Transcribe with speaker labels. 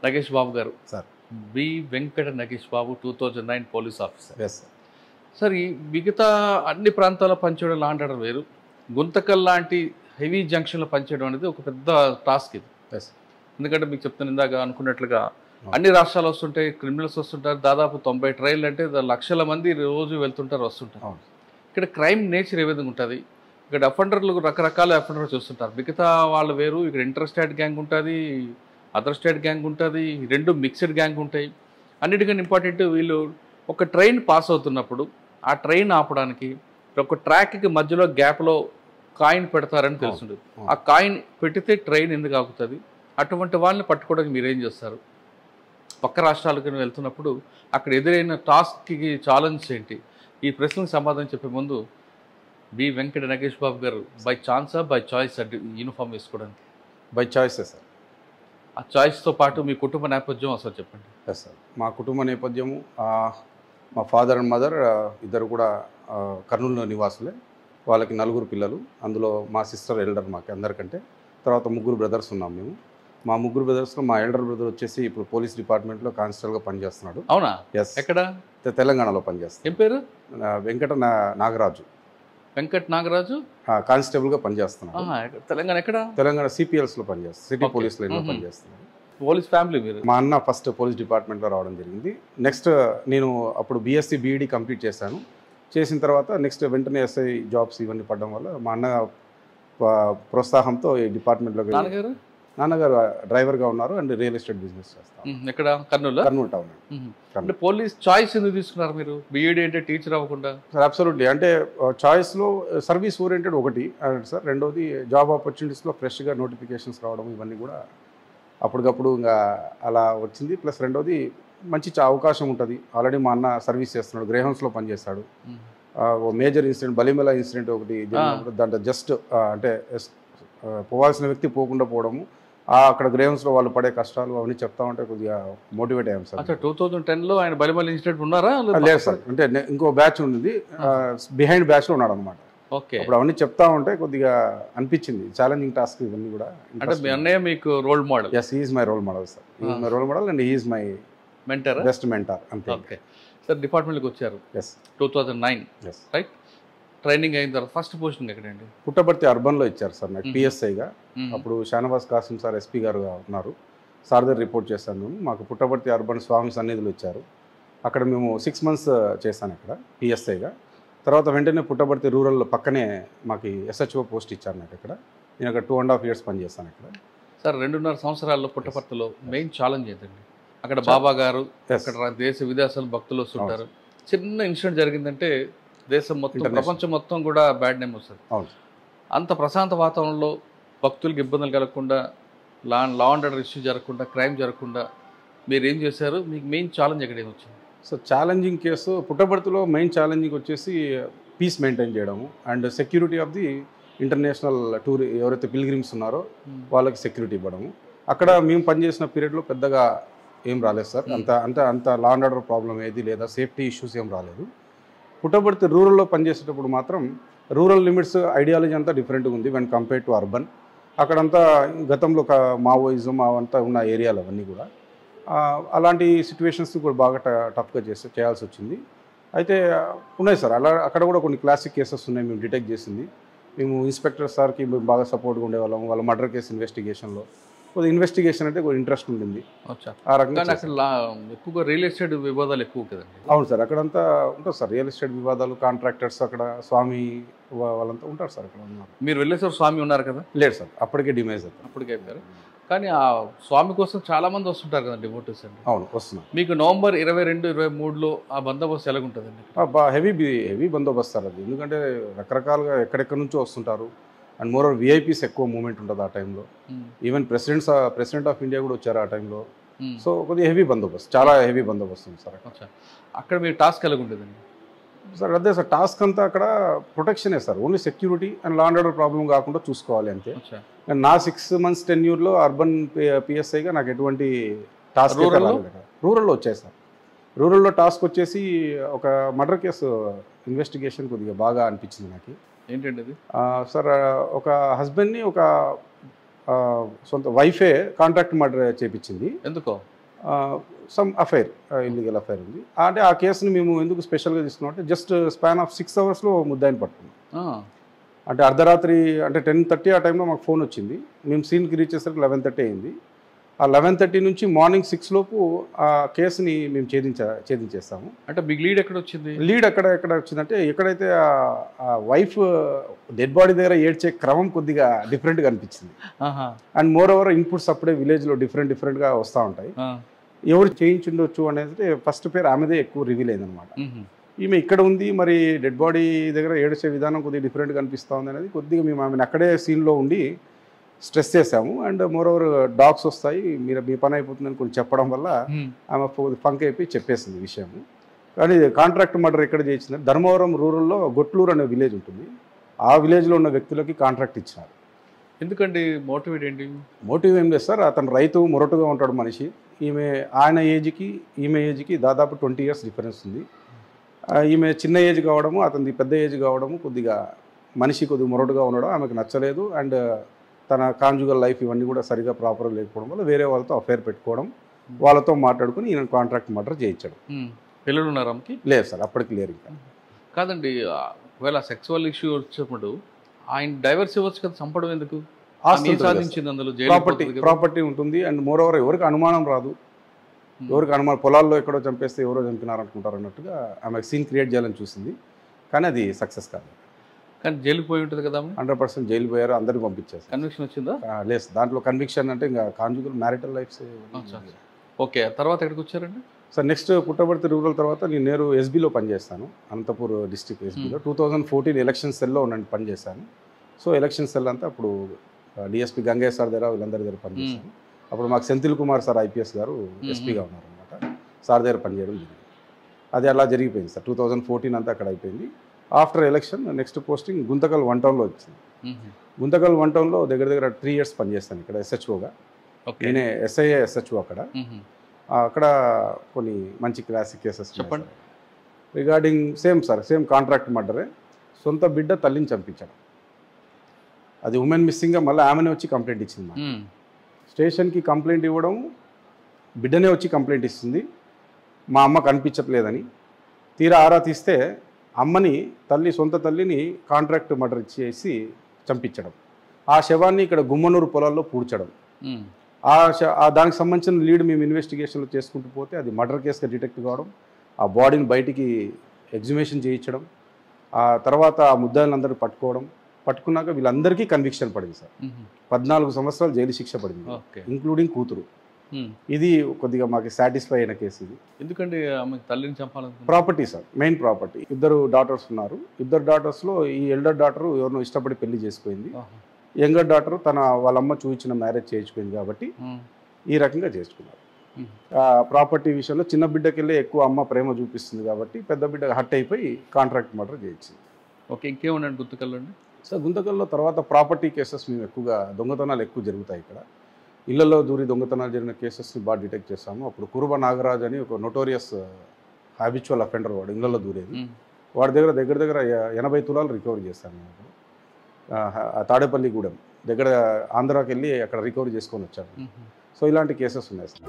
Speaker 1: నగేష్ బాబు గారు
Speaker 2: sir.
Speaker 1: B Venkata Nagesh Babu 2009 police officer.
Speaker 2: Yes sir.
Speaker 1: Sir ఈ మిగతా అన్ని ప్రాంతాల్లో పనిచేయడం లాంటి ఆర్డర్ వేరు, గుంతకల్ లాంటి హెవీ జంక్షన్లో పనిచేయడం అనేది ఒక పెద్ద టాస్క్ ఇది.
Speaker 2: ఎస్.
Speaker 1: ఎందుకంటే మీకు చెప్తాను ఇందాక అనుకున్నట్లుగా అన్ని రాష్ట్రాలు వస్తుంటాయి, క్రిమినల్స్ వస్తుంటారు, దాదాపు 90 ట్రైన్లు అంటే లక్షల మంది రోజు వెళ్తుంటారు వస్తుంటారు. ఇక్కడ క్రైమ్ నేచర్ ఏ విధంగా ఉంటుంది, ఇక్కడ అఫెండర్లు రకరకాల అఫెండర్లు చూస్తుంటారు, మిగతా వాళ్ళు వేరు, ఇక్కడ ఇంటర్ స్టేట్ గ్యాంగ్ ఉంటుంది, అదర్ స్టేట్ గ్యాంగ్ ఉంటుంది, రెండు మిక్స్డ్ గ్యాంగ్ ఉంటాయి. అన్నిటికన్నా ఇంపార్టెంట్ వీళ్ళు ఒక ట్రైన్ పాస్ అవుతున్నప్పుడు ఆ ట్రైన్ ఆపడానికి ఒక ట్రాక్కి మధ్యలో గ్యాప్లో కాయిన్ పెడతారని తెలుసుంటుంది. ఆ కాయిన్ పెట్టితే ట్రైన్ ఎందుకు ఆగుతుంది, అటువంటి వాళ్ళని పట్టుకోవడానికి మీరేం చేస్తారు? పక్క రాష్ట్రాలకు వెళ్తున్నప్పుడు అక్కడ ఎదురైన టాస్క్కి ఛాలెంజ్ ఏంటి? ఈ ప్రశ్నలకు సమాధానం చెప్పే ముందు బి వెంకట నగేష్ బాబు గారు బై ఛాన్సా బై చాయిస్ అంటే యూనిఫామ్ వేసుకోవడానికి?
Speaker 2: బై చాయిసే సార్.
Speaker 1: ఆ చాయిస్తో పాటు మీ కుటుంబ నేపథ్యం అసలు చెప్పండి.
Speaker 2: Yes sir. మా కుటుంబ నేపథ్యము మా ఫాదర్ అండ్ మదర్ ఇద్దరు కూడా కర్నూలులో నివాసులే. వాళ్ళకి 4 పిల్లలు, అందులో మా సిస్టర్ ఎల్డర్ మాకు అందరికంటే. తర్వాత 3 బ్రదర్స్ ఉన్నాం మేము. మా 3 బ్రదర్స్లో మా ఎల్డర్ బ్రదర్ వచ్చేసి ఇప్పుడు పోలీస్ డిపార్ట్మెంట్లో కానిస్టేబుల్గా పనిచేస్తున్నాడు.
Speaker 1: అవునా?
Speaker 2: ఎస్.
Speaker 1: ఎక్కడ?
Speaker 2: తెలంగాణలో పనిచేస్తాడు.
Speaker 1: ఏం పేరు?
Speaker 2: వెంకట నాగరాజు.
Speaker 1: వెంకట్ నాగరాజు
Speaker 2: కానిస్టేబుల్గా పనిచేస్తున్నాడు.
Speaker 1: తెలంగాణ ఎక్కడ?
Speaker 2: తెలంగాణ సిపిఎల్స్లో పనిచేస్తాడు, సిటీ పోలీస్ లైన్లో పనిచేస్తున్నాడు.
Speaker 1: పోలీస్ ఫ్యామిలీ మీరు?
Speaker 2: మా అన్న ఫస్ట్ పోలీస్ డిపార్ట్మెంట్లో రావడం జరిగింది. నెక్స్ట్ నేను అప్పుడు బీఎస్సీ బీఈడీ కంప్లీట్ చేశాను. చేసిన తర్వాత నెక్స్ట్ వెంటనే ఎస్ఐ జాబ్స్ ఇవన్నీ పడడం వల్ల మా అన్న ప్రోత్సాహంతో ఈ డిపార్ట్మెంట్లోకి. నాన్నగారు డ్రైవర్గా ఉన్నారు అండ్ రియల్ ఎస్టేట్ బిజినెస్ చేస్తారు.
Speaker 1: ఎక్కడ? కర్నూలు.
Speaker 2: కర్నూలు టౌన్.
Speaker 1: అంటే పోలీస్ చాయిస్ ఎందుకు తీసుకున్నారు మీరు? బీఈడీ అంటే టీచర్ అవ్వకుండా?
Speaker 2: Sir absolutely. అంటే చాయిస్లో సర్వీస్ ఓరియంటెడ్ ఒకటి సార్. రెండోది జాబ్ ఆపర్చునిటీస్లో ఫ్రెష్గా నోటిఫికేషన్స్ రావడం ఇవన్నీ కూడా అప్పటికప్పుడు ఇంకా అలా వచ్చింది. ప్లస్ రెండోది మంచి అవకాశం ఉంటుంది. ఆల్రెడీ మా అన్న సర్వీస్ చేస్తున్నాడు, గ్రేహౌన్స్లో పనిచేస్తాడు. మేజర్ ఇన్సిడెంట్ బలిమెల ఇన్సిడెంట్ ఒకటి దాంట్లో జస్ట్ అంటే పోవాల్సిన వ్యక్తి పోకుండా పోవడము, అక్కడ గ్రేహౌన్స్లో వాళ్ళు పడే కష్టాలు అవన్నీ చెప్తా ఉంటే కొద్దిగా మోటివేట్ అయ్యాం సార్.
Speaker 1: 2010లో ఆయన బలిమెల ఇన్సిడెంట్ ఉన్నారా?
Speaker 2: లేదు సార్. అంటే ఇంకో బ్యాచ్ ఉంది, బిహైండ్ బ్యాచ్లో ఉన్నాడు అనమాట.
Speaker 1: ఓకే.
Speaker 2: అప్పుడు అవన్నీ చెప్తా ఉంటే కొద్దిగా అనిపించింది ఛాలెంజింగ్ టాస్క్ ఇవన్నీ కూడా.
Speaker 1: అంటే మీ అన్నయ్య మీకు role model?
Speaker 2: Yes, he is my role model sir. He is my role model and he is my
Speaker 1: mentor,
Speaker 2: best mentor అంతే.
Speaker 1: Okay sir. డిపార్ట్మెంట్కి వచ్చారు.
Speaker 2: ఎస్.
Speaker 1: 2009
Speaker 2: yes
Speaker 1: right. ట్రైనింగ్ అయిన తర్వాత ఫస్ట్ పోస్టింగ్ ఎక్కడండి?
Speaker 2: పుట్టపర్తి అర్బన్లో ఇచ్చారు సార్ నాకు పిఎస్ఐగా. అప్పుడు షానవాజ్ కాసిం సార్ ఎస్పీ గారు ఉన్నారు. సార్ దగ్గర రిపోర్ట్ చేశాను నేను. మాకు పుట్టపర్తి అర్బన్ స్వామి సన్నిధిలో ఇచ్చారు. అక్కడ మేము 6 months చేశాను అక్కడ పిఎస్ఐగా. తర్వాత వెంటనే పుట్టపర్తి రూరల్ పక్కనే మాకు ఎస్హెచ్ఓ పోస్ట్ ఇచ్చారు నాకు అక్కడ. నేను అక్కడ 2.5 years పనిచేస్తాను అక్కడ.
Speaker 1: సార్ 2.5 సంవత్సరాల్లో పుట్టపర్తిలో మెయిన్ ఛాలెంజ్ ఏంటండి? అక్కడ బాబా గారు, అక్కడ దేశ విదేశాల భక్తులు వస్తుంటారు. చిన్న ఇన్సిడెంట్ జరిగిందంటే దేశం మొత్తం, ప్రపంచం మొత్తం కూడా బ్యాడ్ నేమ్ వస్తుంది. అంత ప్రశాంత వాతావరణంలో భక్తులకు ఇబ్బందులు కలగకుండా, లా అండ్ ఆర్డర్ ఇష్యూ జరగకుండా, క్రైమ్ జరగకుండా మీరు ఏం చేశారు? మీకు మెయిన్ ఛాలెంజ్ ఎక్కడ ఏమొచ్చింది?
Speaker 2: సో ఛాలెంజింగ్ కేసు పుట్టపర్తిలో మెయిన్ ఛాలెంజింగ్ వచ్చేసి పీస్ మెయింటైన్ చేయడము and security of the international tour ఎవరైతే పిల్గ్రిమ్స్ ఉన్నారో వాళ్ళకి సెక్యూరిటీ ఇవ్వడము. అక్కడ మేము పనిచేసిన పీరియడ్లో పెద్దగా ఏం రాలేదు సార్. అంత లా అండ్ ఆర్డర్ ప్రాబ్లం ఏది లేదా సేఫ్టీ ఇష్యూస్ ఏం రాలేదు. పుట్టపర్తి రూరల్లో పనిచేసేటప్పుడు మాత్రం రూరల్ లిమిట్స్ ఐడియాలజీ అంతా డిఫరెంట్గా ఉంది వెన్ కంపేర్ టు అర్బన్. అక్కడంతా గతంలో మావోయిజం అవంతా ఉన్న ఏరియాలు అవన్నీ కూడా. అలాంటి సిచ్యువేషన్స్ కూడా బాగా టఫ్గా చేయాల్సి వచ్చింది. అయితే ఉన్నాయి సార్ అక్కడ కూడా కొన్ని క్లాసిక్ కేసెస్ ఉన్నాయి మేము డిటెక్ట్ చేసింది. మేము ఇన్స్పెక్టర్ సార్కి బాగా సపోర్ట్గా ఉండేవాళ్ళం. వాళ్ళ మర్డర్ కేసు ఇన్వెస్టిగేషన్లో కొద్దిగా ఇన్వెస్టిగేషన్ అంటే కొంచెం ఇంట్రెస్ట్ ఉండింది. ఆ రకంగా
Speaker 1: ఎక్కువగా రియల్ ఎస్టేట్ వివాదాలు ఎక్కువ కదండి?
Speaker 2: అవును సార్. అక్కడంతా ఉంటుంది సార్ రియల్ ఎస్టేట్ వివాదాలు, కాంట్రాక్టర్స్, అక్కడ స్వామి వాళ్ళంతా ఉంటారు సార్ అక్కడ ఉన్నారు.
Speaker 1: మీరు వెళ్ళేసారు, స్వామి ఉన్నారు కదా?
Speaker 2: లేదు సార్, అప్పటికే డిమేజ్ అవుతారు.
Speaker 1: అప్పటికే అయిపోయారు. కానీ ఆ స్వామి కోసం చాలా మంది వస్తుంటారు కదా డివోటీస్ అండి?
Speaker 2: అవును, వస్తున్నారు. మీకు
Speaker 1: నవంబర్ 22, 23లో ఆ బందోబస్తు ఎలాగుంటుందండి?
Speaker 2: హెవీ బందోబస్తు సార్ అది. ఎందుకంటే రకరకాలుగా ఎక్కడెక్కడి నుంచో వస్తుంటారు అండ్ మోర్ విఐపీస్ ఎక్కువ మూమెంట్ ఉంటుంది ఆ టైంలో. ఈవెన్ ప్రెసిడెంట్ ఆఫ్ ఇండియా కూడా వచ్చారు ఆ టైంలో. సో కొద్దిగా హెవీ బందోబస్తు, చాలా హెవీ బందోబస్తు ఉంది సార్.
Speaker 1: అక్కడ మీ టాస్క్ ఎలాగుంటుందండి
Speaker 2: సార్? అదే సార్, టాస్క్ అంతా అక్కడ ప్రొటెక్షనే sir. Only security and law and order problem కాకుండా చూసుకోవాలి అంతే. నా 6 months టెన్యూర్లో అర్బన్ పిఎస్ఐగా నాకు ఎటువంటి టాస్క్ రూరల్లో వచ్చాయి సార్. రూరల్లో టాస్క్ వచ్చేసి ఒక మర్డర్ కేసు ఇన్వెస్టిగేషన్ కొద్దిగా బాగా అనిపించింది నాకు.
Speaker 1: ఏంటండి అది?
Speaker 2: సార్ ఒక హస్బెండ్ని ఒక సొంత వైఫే కాంట్రాక్ట్ మర్డర్ చేపించింది.
Speaker 1: ఎందుకో
Speaker 2: సమ్ అఫైర్, ఇల్లీగల్ అఫైర్ ఉంది. అంటే ఆ కేసుని మేము ఎందుకు స్పెషల్గా తీసుకున్నాం అంటే జస్ట్ స్పాన్ ఆఫ్ 6 అవర్స్లో ముద్దాయిని పట్టుకున్నాం. అంటే అర్ధరాత్రి అంటే 10:30 ఆ టైంలో మాకు ఫోన్ వచ్చింది. మేము సీన్కి రీచ్ చేసరికి 11:30 అయింది. ఆ 11:30 నుంచి మార్నింగ్ 6 లోపు ఆ కేసుని మేము ఛేదించేస్తాము.
Speaker 1: అంటే మీకు లీడ్ ఎక్కడ వచ్చింది?
Speaker 2: లీడ్ ఎక్కడ వచ్చిందంటే ఎక్కడైతే ఆ వైఫ్ డెడ్ బాడీ దగ్గర ఏడ్చే క్రమం కొద్దిగా డిఫరెంట్గా అనిపించింది. అండ్ మోర్ ఓవర్ ఇన్పుట్స్ అప్పుడే విలేజ్లో డిఫరెంట్గా వస్తూ ఉంటాయి. ఎవరు చేయించుండొచ్చు అనేది ఫస్ట్ పేరు ఆమెదే ఎక్కువ రివీల్ అయిందనమాట. ఈమె ఇక్కడ ఉంది, మరి డెడ్ బాడీ దగ్గర ఏడ్చే విధానం కొద్దిగా డిఫరెంట్గా అనిపిస్తూ ఉంది అనేది కొద్దిగా మేము ఆమెను అక్కడే సీన్లో ఉండి స్ట్రెస్ చేసాము. అండ్ మోర్ ఓవర్ డాగ్స్ వస్తాయి, మీ పని అయిపోతుందని కొంచెం చెప్పడం వల్ల ఆమె ఫంక్ అయిపోయి చెప్పేసింది విషయం. కానీ కాంట్రాక్ట్ మర్డర్ ఎక్కడ చేయించింది, ధర్మవరం రూరల్లో గొట్లూరు అనే విలేజ్ ఉంటుంది. ఆ విలేజ్లో ఉన్న వ్యక్తులకి కాంట్రాక్ట్ ఇచ్చినారు.
Speaker 1: ఎందుకండి మోటివేట్ ఏంటి?
Speaker 2: మోటివ్ ఏం లేదు సార్, అతను రైతు మొరటుగా ఉంటాడు మనిషి. ఆయన ఏజ్కి ఈమె ఏజ్కి దాదాపు 20 years డిఫరెన్స్ ఉంది. ఈమె చిన్న ఏజ్ కావడము, అతనిది పెద్ద ఏజ్ కావడము, కొద్దిగా మనిషి కొద్దిగా మొరటుగా ఉండడం ఆమెకు నచ్చలేదు. అండ్ తన కాంజుగల్ లైఫ్ ఇవన్నీ కూడా సరిగా ప్రాపర్గా లేకపోవడం వల్ల వేరే వాళ్ళతో అఫైర్ పెట్టుకోవడం, వాళ్ళతో మాట్లాడుకుని ఈయన కాంట్రాక్ట్ మర్డర్ చేయించడం.
Speaker 1: పిల్లలు ఉన్నారా ఆమెకి?
Speaker 2: లేదు సార్, అప్పటికి లేరు ఇంకా.
Speaker 1: కాదండి, ఒకవేళ సెక్సువల్ ఇష్యూ వచ్చినప్పుడు ఆయన డైవర్స్ ఇవ్వచ్చు కదా, చంపడం ఎందుకు? సాధించింది అందులో
Speaker 2: ప్రాపర్టీ ఉంటుంది. అండ్ మోర్ ఓవర్ ఎవరికి అనుమానం రాదు, ఎవరికి అనుమానం పొలాల్లో ఎక్కడో చంపేస్తే ఎవరో చంపినారనుకుంటారు అన్నట్టుగా ఆమె సీన్ క్రియేట్ చేయాలని చూసింది. కానీ అది సక్సెస్ కాదు.
Speaker 1: కానీ జైలుకి పోయి ఉంటుంది కదా?
Speaker 2: 100% జైలు పోయారు, అందరినీ పంపించారు.
Speaker 1: కన్విక్షన్ వచ్చిందా?
Speaker 2: లేదు, దాంట్లో కన్విక్షన్ అంటే ఇంకా కాంజుగల్ మ్యారిటల్ లైఫ్స్.
Speaker 1: ఓకే, తర్వాత ఎక్కడికి వచ్చారండి
Speaker 2: సార్? నెక్స్ట్ పుట్టపర్తి రూరల్ తర్వాత నేను నేరు ఎస్బీలో పనిచేస్తాను, అనంతపూర్ డిస్ట్రిక్ట్ ఎస్బీలో. 2014 ఎలక్షన్ సెల్లో పనిచేశాను. సో ఎలక్షన్ సెల్ అంతా అప్పుడు డిఎస్పీ గంగయ్య సార్ దగ్గర వీళ్ళందరి దగ్గర పనిచేశాను. అప్పుడు మాకు సెంథిల్ కుమార్ సార్ ఐపీఎస్ గారు ఎస్పీగా ఉన్నారనమాట. సార్ దగ్గర పనిచేయడం జరిగింది. అది అలా జరిగిపోయింది సార్. 2014 అంతా అక్కడ అయిపోయింది. After election next posting Guntakal 1 టౌన్లో వచ్చింది. గుంతకల్ 1 టౌన్లో దగ్గర 3 years పనిచేస్తాను ఇక్కడ ఎస్హెచ్ఓగా. నేనే ఎస్ఐఏ ఎస్హెచ్ఓ అక్కడ. అక్కడ కొన్ని మంచి క్లాసిక్ కేసెస్ చెప్పండి. రిగార్డింగ్ సేమ్ కాంట్రాక్ట్ మర్డరే. సొంత బిడ్డ తల్లిని చంపించడం, అది ఉమెన్ మిస్సింగ్గా మళ్ళీ ఆమెనే వచ్చి కంప్లైంట్ ఇచ్చింది. స్టేషన్కి కంప్లైంట్ ఇవ్వడం, బిడ్డనే వచ్చి కంప్లైంట్ ఇస్తుంది మా అమ్మ కనిపించట్లేదని. తీరా ఆరా తీస్తే అమ్మని సొంత తల్లిని కాంట్రాక్ట్ మర్డర్ చేసి చంపించడం, ఆ శవాన్ని ఇక్కడ గుమ్మనూరు పొలాల్లో పూడ్చడం. దానికి సంబంధించిన లీడ్ మేము ఇన్వెస్టిగేషన్లో చేసుకుంటూ పోతే అది మర్డర్ కేసుగా డిటెక్ట్ కావడం, ఆ బాడీని బయటికి ఎగ్జిబిషన్ చేయించడం, ఆ తర్వాత ఆ ముద్దాయిలందరూ పట్టుకున్నాక వీళ్ళందరికీ కన్విక్షన్ పడింది సార్. 14 సంవత్సరాలు జైలు శిక్ష పడింది, ఇంక్లూడింగ్ కూతురు. ఇది కొద్దిగా మాకు సాటిస్ఫై అయిన కేసు ఇది.
Speaker 1: ఎందుకంటే ఆమె తల్లిని చంపాలని
Speaker 2: property sir, main property. 2 daughters ఉన్నారు. 2 daughtersలో ఈ ఎల్డర్ డాటర్ ఎవరినో ఇష్టపడి పెళ్లి చేసుకుంది. యంగర్ డాటర్ వాళ్ళమ్మ చూపించిన మ్యారేజ్ చేయించుకుంది కాబట్టి ఈ రకంగా చేసుకున్నారు. ప్రాపర్టీ విషయంలో చిన్న బిడ్డకి వెళ్ళి ఎక్కువ అమ్మ ప్రేమ చూపిస్తుంది కాబట్టి పెద్ద బిడ్డ హట్ అయిపోయి కాంట్రాక్ట్ మర్డర్ చేయించింది.
Speaker 1: ఓకే, ఇంకేమున్నాయండి గుంతకల్లో?
Speaker 2: సార్ గుంతకల్లో తర్వాత ప్రాపర్టీ కేసెస్ మేము ఎక్కువగా దొంగతనాలు ఎక్కువ జరుగుతాయి ఇక్కడ. ఇళ్లలో దూరి దొంగతనాలు జరిగిన కేసెస్ని బాగా డిటెక్ట్ చేస్తాము. అప్పుడు కురుబ నాగరాజ్ అని ఒక నోటోరియస్ హ్యాబిచువల్ అఫెండర్, వాడు ఇళ్లలో దూరేది. వాడి దగ్గర 80 తులాలు రికవరీ చేస్తాను నేను. తాడేపల్లిగూడెం దగ్గర ఆంధ్రాకి వెళ్ళి అక్కడ రికవరీ చేసుకొని వచ్చాను. సో ఇలాంటి కేసెస్ ఉన్నాయి సార్.